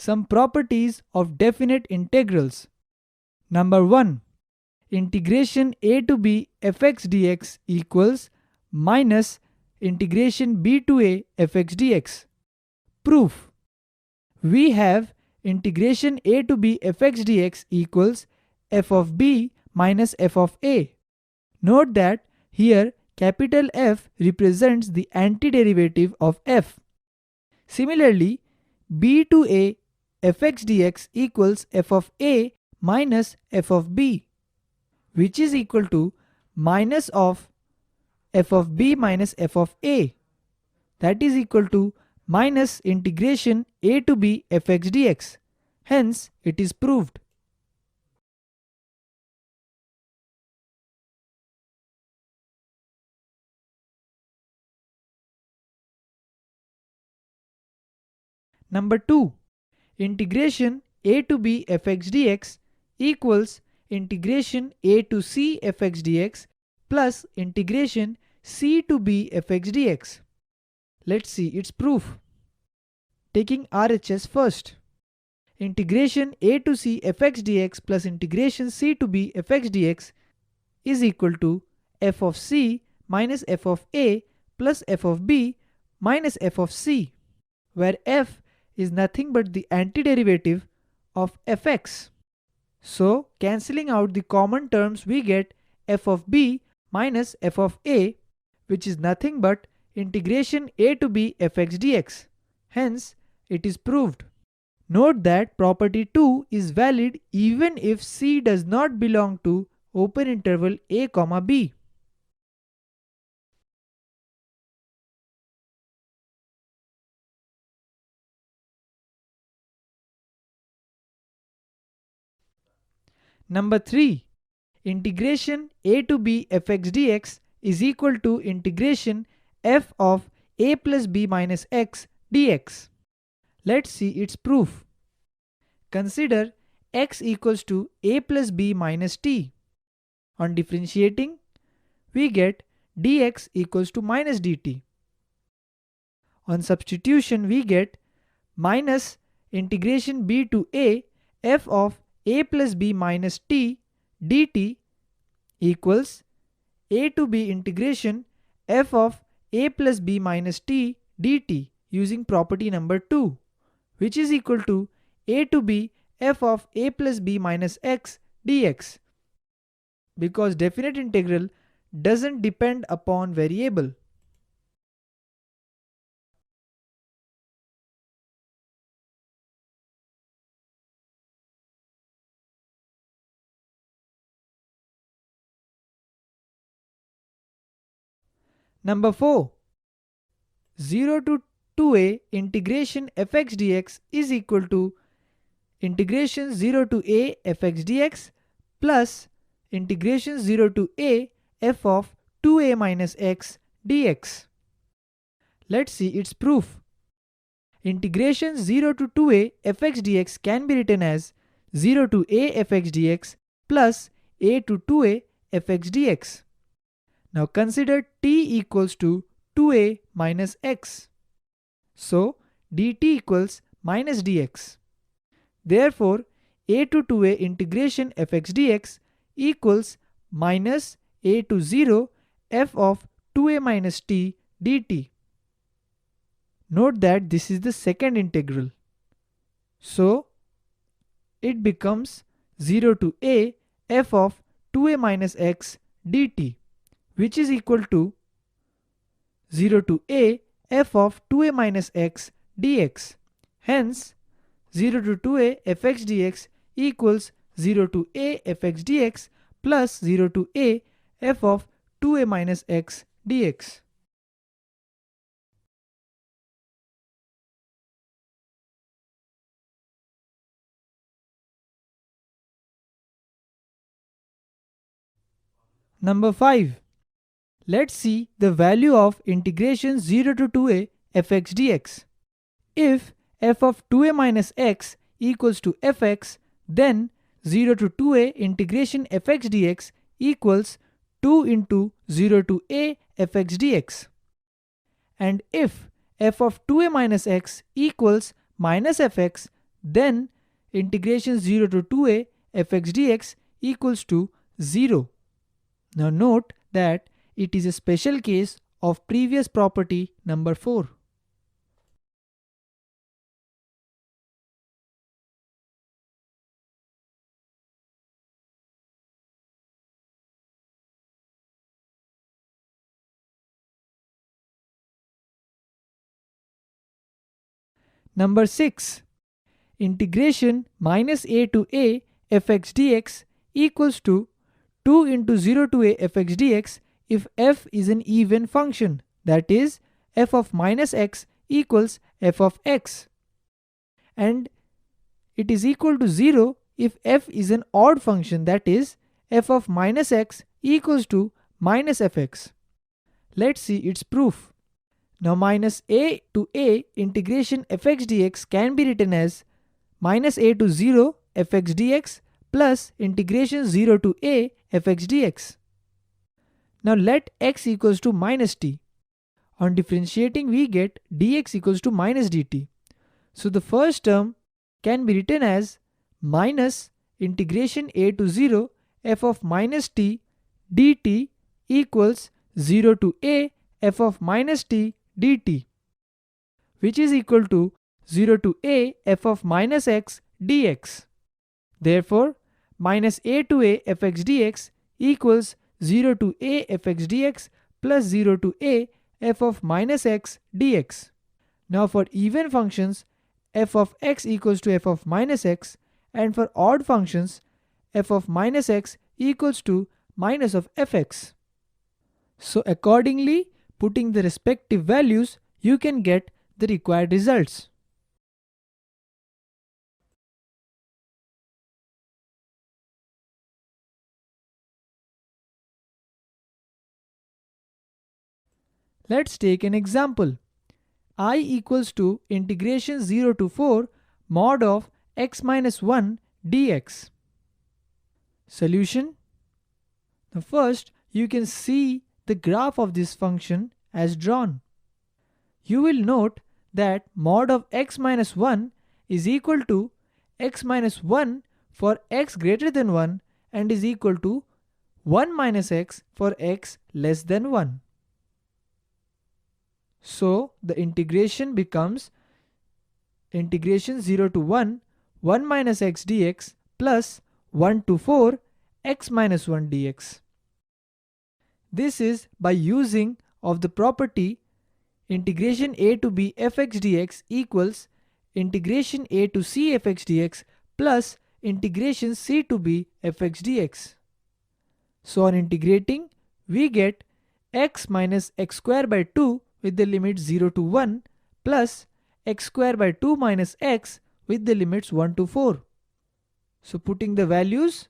some properties of definite integrals. Number 1. Integration a to b fx dx equals minus integration b to a fx dx. Proof. We have integration a to b fx dx equals f of b minus f of a. Note that here capital F represents the antiderivative of f. Similarly, b to a fx dx equals f of a minus f of b, which is equal to minus of f of b minus f of a. That is equal to minus integration a to b fx dx. Hence, it is proved. Number 2. Integration a to b fx dx equals integration a to c fx dx plus integration c to b fx dx. Let's see its proof. Taking RHS first. Integration a to c fx dx plus integration c to b fx dx is equal to f of c minus f of a plus f of b minus f of c, where f is nothing but the antiderivative of fx. So, cancelling out the common terms, we get f of b minus f of a, which is nothing but integration a to b fx dx. Hence, it is proved. Note that property 2 is valid even if c does not belong to open interval a comma b. Number 3. Integration a to b fx dx is equal to integration f of a plus b minus x dx. Let's see its proof. Consider x equals to a plus b minus t. On differentiating, we get dx equals to minus dt. On substitution, we get minus integration b to a f of a plus b minus t dt equals a to b integration f of a plus b minus t dt using property number 2, which is equal to a to b f of a plus b minus x dx, because definite integral doesn't depend upon variable. Number 4. 0 to 2a integration fx dx is equal to integration 0 to a fx dx plus integration 0 to a f of 2a minus x dx. Let's see its proof. Integration 0 to 2a fx dx can be written as 0 to a fx dx plus a to 2a fx dx. Now consider t equals to 2a minus x. So dt equals minus dx. Therefore, a to 2a integration fx dx equals minus a to 0 f of 2a minus t dt. Note that this is the second integral. So it becomes 0 to a f of 2a minus x dt, which is equal to 0 to a f of 2a minus x dx. Hence, 0 to 2a fx dx equals 0 to a fx dx plus 0 to a f of 2a minus x dx. Number 5. Let's see the value of integration 0 to 2a fx dx. If f of 2a minus x equals to fx, then 0 to 2a integration fx dx equals 2 into 0 to a fx dx. And if f of 2a minus x equals minus fx, then integration 0 to 2a fx dx equals to 0. Now note that it is a special case of previous property number 4. Number 6. Integration minus a to a fx dx equals to 2 into 0 to a fx dx if f is an even function, that is, f of minus x equals f of x, and it is equal to 0 if f is an odd function, that is, f of minus x equals to minus fx. Let's see its proof. Now minus a to a integration fx dx can be written as minus a to 0 fx dx plus integration 0 to a fx dx. Now let x equals to minus t. On differentiating we get dx equals to minus dt. So the first term can be written as minus integration a to 0 f of minus t dt equals 0 to a f of minus t dt, which is equal to 0 to a f of minus x dx. Therefore, minus a to a fx dx equals 0 to a fx dx plus 0 to a f of minus x dx. Now for even functions, f of x equals to f of minus x, and for odd functions, f of minus x equals to minus of fx. So accordingly, putting the respective values, you can get the required results. Let's take an example. I equals to integration 0 to 4 mod of x minus 1 dx. Solution. Now first, you can see the graph of this function as drawn. You will note that mod of x minus 1 is equal to x minus 1 for x greater than 1 and is equal to 1 minus x for x less than 1. So the integration becomes integration 0 to 1 1 minus x dx plus 1 to 4 x minus 1 dx. This is by using of the property integration a to b fx dx equals integration a to c fx dx plus integration c to b fx dx. So on integrating, we get x minus x square by 2 with the limits 0 to 1 plus x square by 2 minus x with the limits 1 to 4. So putting the values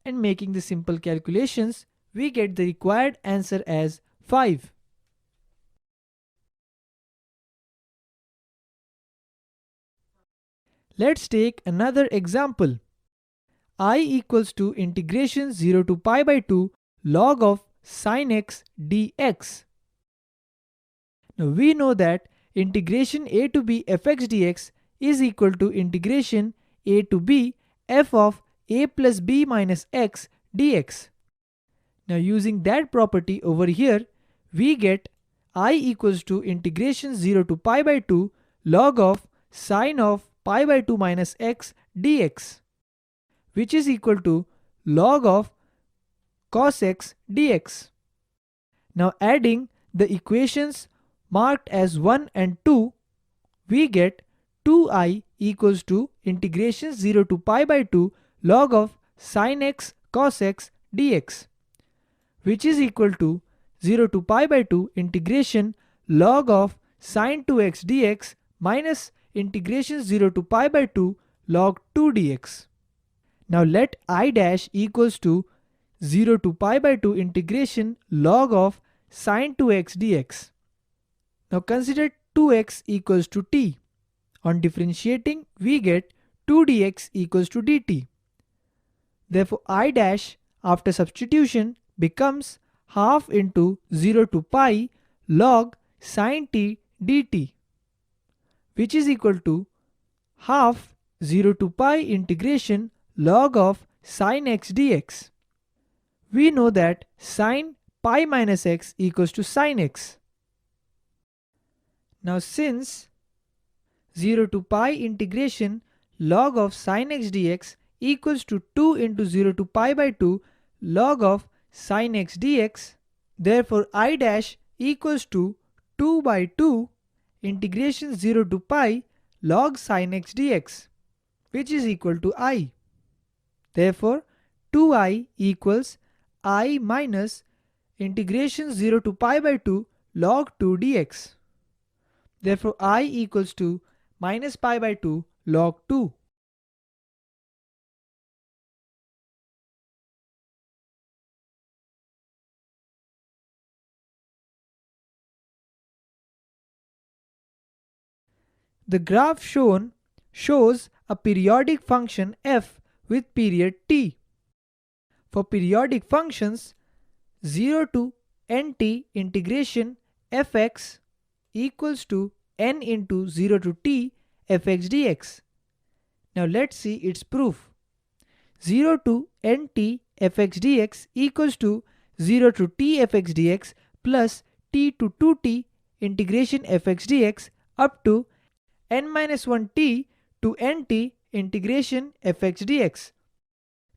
and making the simple calculations, we get the required answer as 5. Let's take another example. I equals to integration 0 to pi by 2 log of sin x dx. Now we know that integration a to b fx dx is equal to integration a to b f of a plus b minus x dx. Now using that property over here, we get I equals to integration 0 to pi by 2 log of sine of pi by 2 minus x dx, which is equal to log of cos x dx. Now adding the equations marked as 1 and 2, we get 2i equals to integration 0 to pi by 2 log of sin x cos x dx, which is equal to 0 to pi by 2 integration log of sin 2x dx minus integration 0 to pi by 2 log 2 dx. Now let I dash equals to 0 to pi by 2 integration log of sin 2x dx. Now consider 2x equals to t. On differentiating, we get 2 dx equals to dt. Therefore I dash after substitution becomes half into 0 to pi log sin t dt, which is equal to half 0 to pi integration log of sin x dx. We know that sin pi minus x equals to sin x. Now since 0 to pi integration log of sin x dx equals to 2 into 0 to pi by 2 log of sin x dx, therefore I dash equals to 2 by 2 integration 0 to pi log sin x dx, which is equal to I. Therefore 2I equals I minus integration 0 to pi by 2 log 2 dx. Therefore I equals to minus pi by 2 log 2. The graph shown shows a periodic function f with period t. For periodic functions, 0 to nt integration fx equals to n into 0 to t fx dx. Now let's see its proof. 0 to nt fx dx equals to 0 to t fx dx plus t to 2t integration fx dx up to n minus 1t to nt integration fx dx.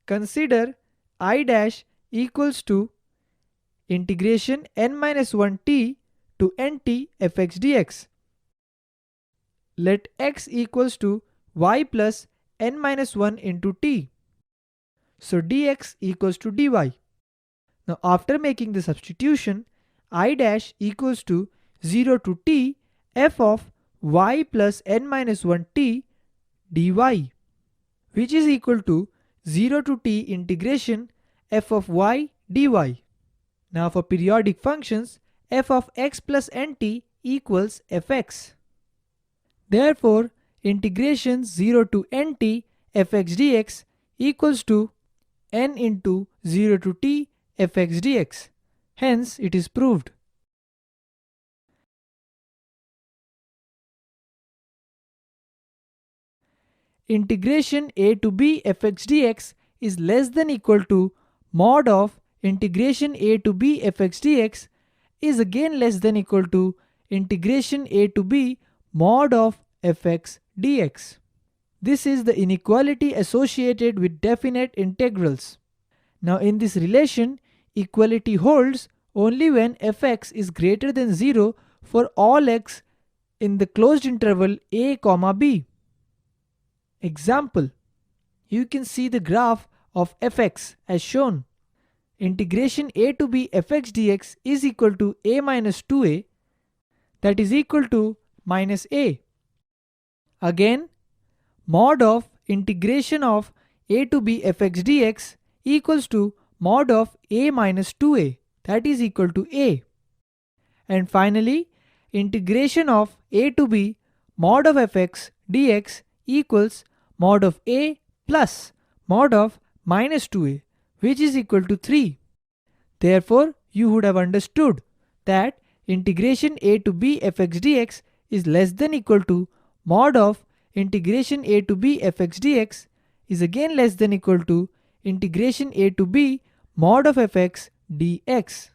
Consider I dash equals to integration n minus 1t to nt fx dx. Let x equals to y plus n minus 1 into t. So dx equals to dy. Now after making the substitution, I dash equals to 0 to t f of y plus n minus 1t dy, which is equal to 0 to t integration f of y dy. Now for periodic functions, f of x plus nt equals fx. Therefore, integration 0 to nt fx dx equals to n into 0 to t fx dx. Hence, it is proved. Integration a to b fx dx is less than equal to mod of integration a to b fx dx is again less than equal to integration a to b mod of fx dx. This is the inequality associated with definite integrals. Now in this relation, equality holds only when fx is greater than 0 for all x in the closed interval a comma b. Example, you can see the graph of fx as shown. Integration a to b fx dx is equal to a minus 2a, that is equal to minus a. Again, mod of integration of a to b fx dx equals to mod of a minus 2a, that is equal to a. And finally, integration of a to b mod of fx dx equals mod of a plus mod of minus 2a, which is equal to 3. Therefore, you would have understood that integration a to b fx dx is less than equal to mod of integration a to b fx dx is again less than equal to integration a to b mod of fx dx.